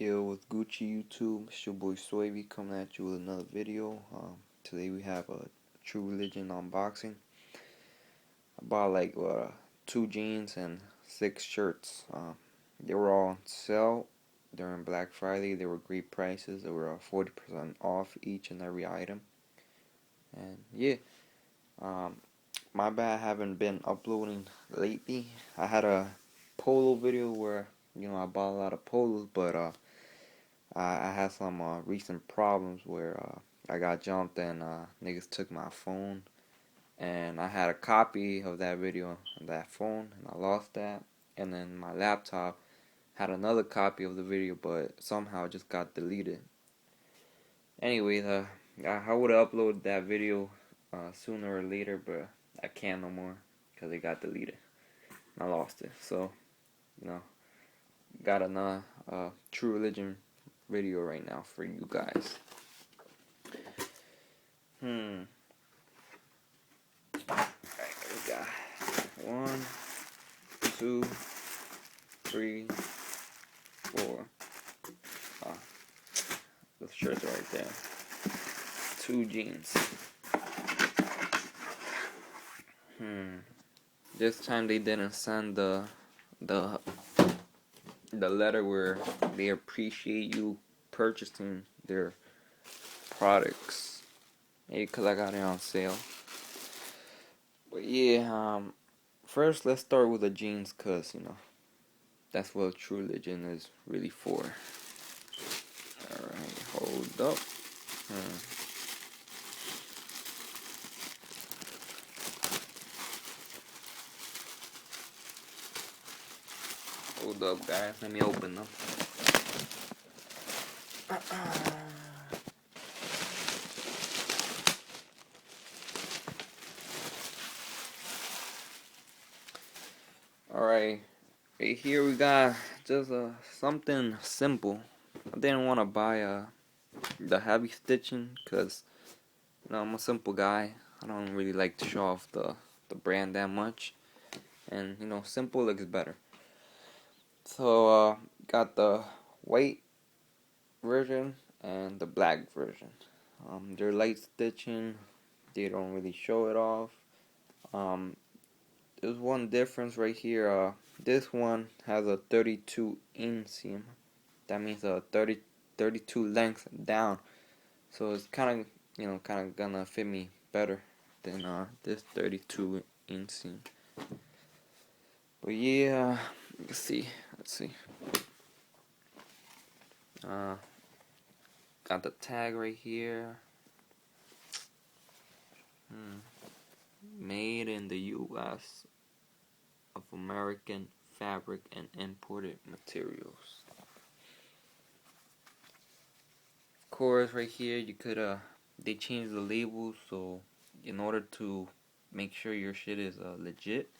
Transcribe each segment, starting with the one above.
Yo, with Gucci YouTube, it's your boy Soyvi coming at you with another video. Today we have a True Religion unboxing. I bought like 2 jeans and 6 shirts. They were all on sale during Black Friday. They were great prices. They were 40% off each and every item. And yeah, um, my bad, I haven't been uploading lately. I had a polo video where I bought a lot of polos, but I had some recent problems where I got jumped and niggas took my phone, and I had a copy of that video on that phone and I lost that, and then my laptop had another copy of the video but somehow it just got deleted. Anyways, I would have uploaded that video sooner or later, but I can't no more because it got deleted. I lost it, so you know got another True Religion video right now for you guys. Alright, we got 1, 2, 3, 4. The shirts are right there. 2 jeans. This time they didn't send the letter where they appreciate you purchasing their products. Maybe because I got it on sale. But yeah, first let's start with the jeans, cause that's what True Religion is really for. Alright, hold up. Hold up, guys. Let me open them. Alright, right here we got just something simple. I didn't want to buy the heavy stitching because I'm a simple guy. I don't really like to show off the brand that much, and simple looks better. So got the white version and the black version. They're light stitching. They don't really show it off. There's one difference right here. This one has a 32 inseam. That means a 32 length down. So it's kind of gonna fit me better than this 32 inseam. But yeah, let's see. Got the tag right here. Made in the U.S. of American fabric and imported materials. Of course, right here you could they changed the labels, so in order to make sure your shit is legit,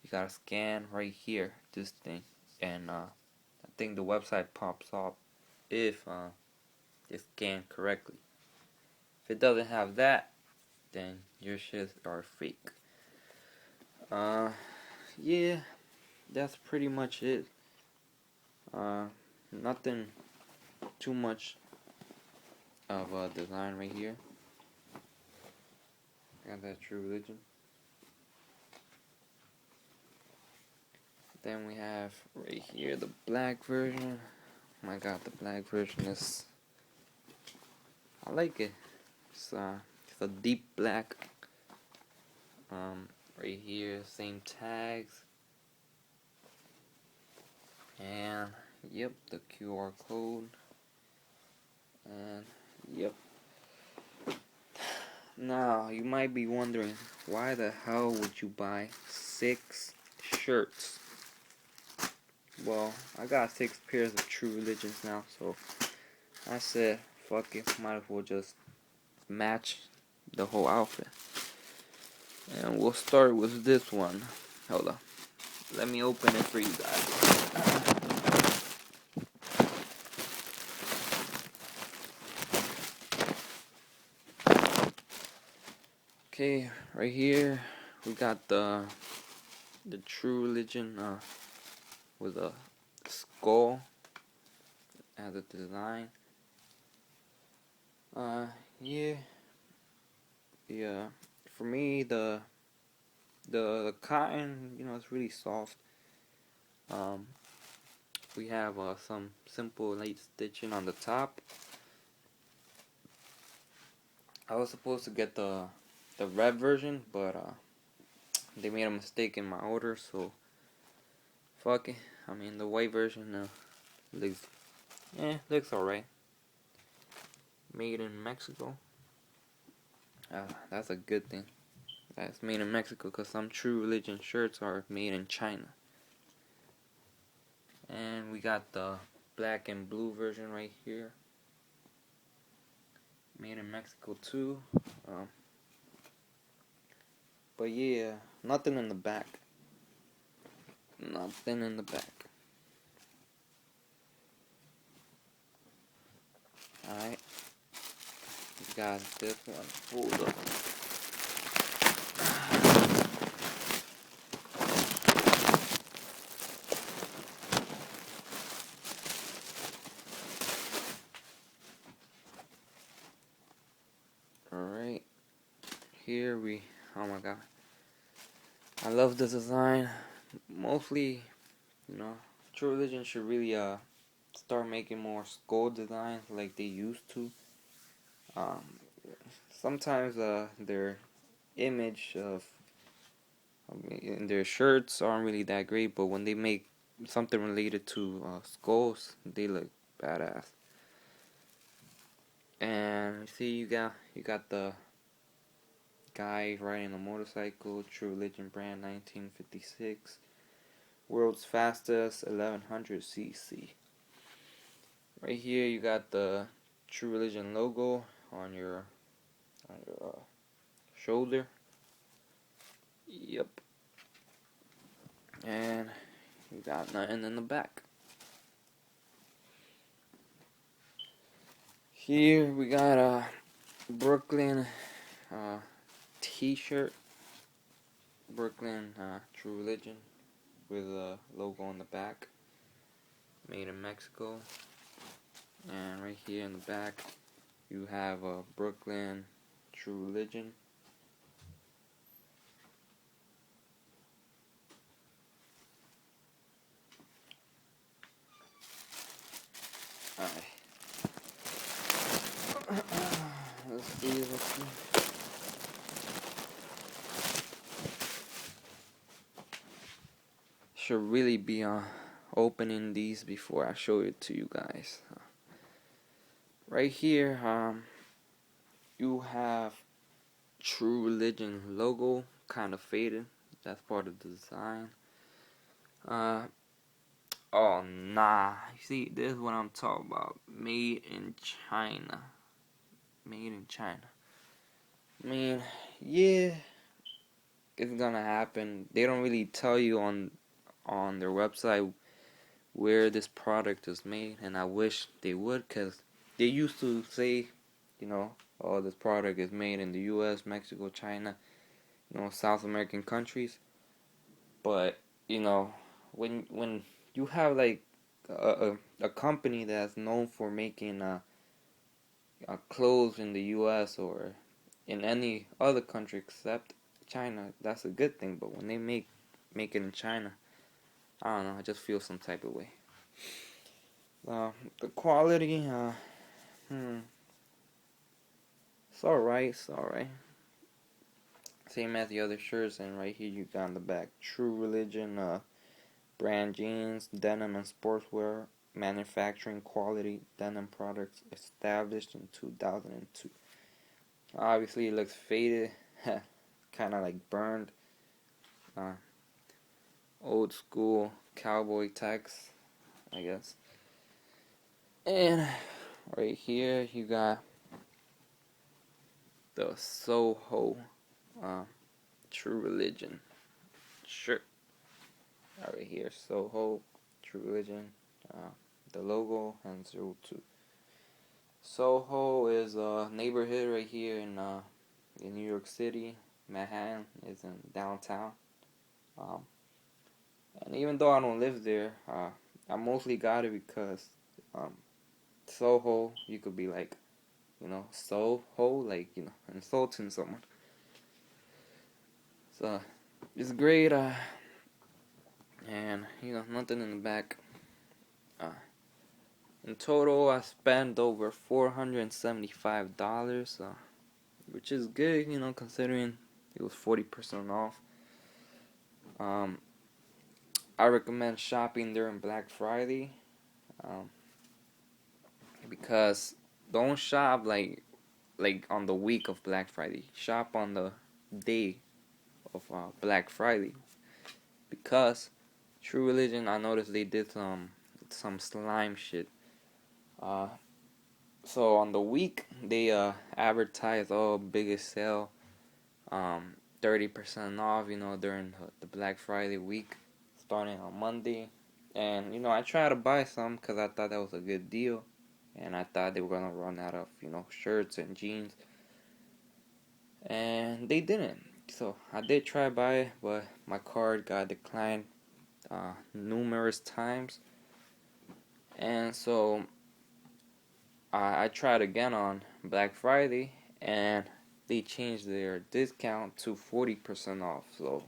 you gotta scan right here this thing, and I think the website pops up if it's scanned correctly. If it doesn't have that, then your shits are fake. Yeah, that's pretty much it. Nothing too much of a design right here. Got that True Religion. Then we have right here the black version. Oh my god, the black version is, I like it. It's a deep black. Right here, same tags. And yep, the QR code. And yep. Now you might be wondering, why the hell would you buy 6 shirts? Well, I got 6 pairs of True Religions now, so I said, fuck it, might as well just match the whole outfit. And we'll start with this one. Hold on. Let me open it for you guys. Okay, right here we got the True Religion with a skull as a design. Uh, yeah, yeah. For me, the cotton, it's really soft. Um, we have some simple light stitching on the top. I was supposed to get the red version, but they made a mistake in my order, so fuck it. I mean, the white version looks alright. Made in Mexico. That's a good thing. That's made in Mexico, because some True Religion shirts are made in China. And we got the black and blue version right here. Made in Mexico too. But yeah, nothing in the back. Nothing in the back. Alright. We got this one pulled up. Alright. Here oh my god. I love the design. Mostly, True Religion should really start making more skull designs like they used to. Um, Sometimes their image in their shirts aren't really that great, but when they make something related to skulls, they look badass. And you see, you got the guy riding a motorcycle, True Religion brand, 1956, world's fastest 1100cc. Right here, you got the True Religion logo on your shoulder. Yep. And you got nothing in the back. Here we got a Brooklyn t-shirt. Brooklyn True Religion with a logo on the back. Made in Mexico. And right here in the back you have a Brooklyn True Religion. Alright. Let's see. Should really be opening these before I show it to you guys. Right here, you have True Religion logo, kind of faded. That's part of the design. Oh nah, you see, this is what I'm talking about. Made in China. Made in China. I mean, yeah, it's gonna happen. They don't really tell you on their website where this product is made, and I wish they would, because they used to say, oh, this product is made in the US, Mexico, China, South American countries. But when you have like a company that's known for making clothes in the US or in any other country except China, that's a good thing. But when they make it in China, I don't know, I just feel some type of way. The quality, it's alright, Same as the other shirts, and right here you got on the back, True Religion brand jeans, denim and sportswear, manufacturing quality denim products established in 2002. Obviously it looks faded, kind of like burned, old school cowboy text, I guess. And right here you got the Soho True Religion shirt. Right here, Soho True Religion, the logo, and 02. Soho is a neighborhood right here in New York City. Manhattan is in downtown. And even though I don't live there, I mostly got it because Soho, you could be like, Soho, like, insulting someone. So it's great, and nothing in the back. Uh, in total, I spent over $475, which is good, considering it was 40% off. Um, I recommend shopping during Black Friday, um, because don't shop like on the week of Black Friday. Shop on the day of Black Friday, because True Religion, I noticed they did some slime shit. Uh, so on the week they advertise, oh, biggest sale, 30% off, during the Black Friday week, starting on Monday. And I tried to buy some because I thought that was a good deal, and I thought they were gonna run out of shirts and jeans, and they didn't. So I did try to buy it, but my card got declined numerous times, and so I tried again on Black Friday, and they changed their discount to 40% off. So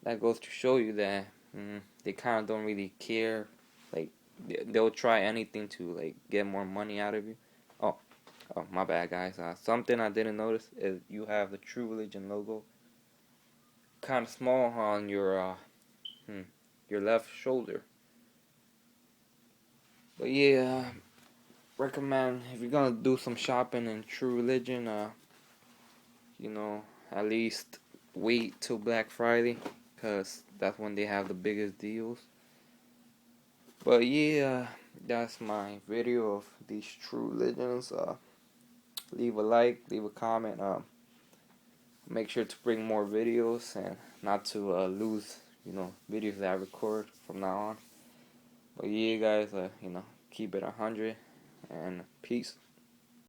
that goes to show you that they kind of don't really care. Like, they'll try anything to like get more money out of you. Oh, oh, my bad, guys. Something I didn't notice is you have the True Religion logo kind of small on your left shoulder. But yeah, recommend if you're gonna do some shopping in True Religion, at least wait till Black Friday, cause that's when they have the biggest deals. But yeah, that's my video of these True Religions. Leave a like, leave a comment. Make sure to bring more videos and not to lose, videos that I record from now on. But yeah, guys, keep it 100 and peace.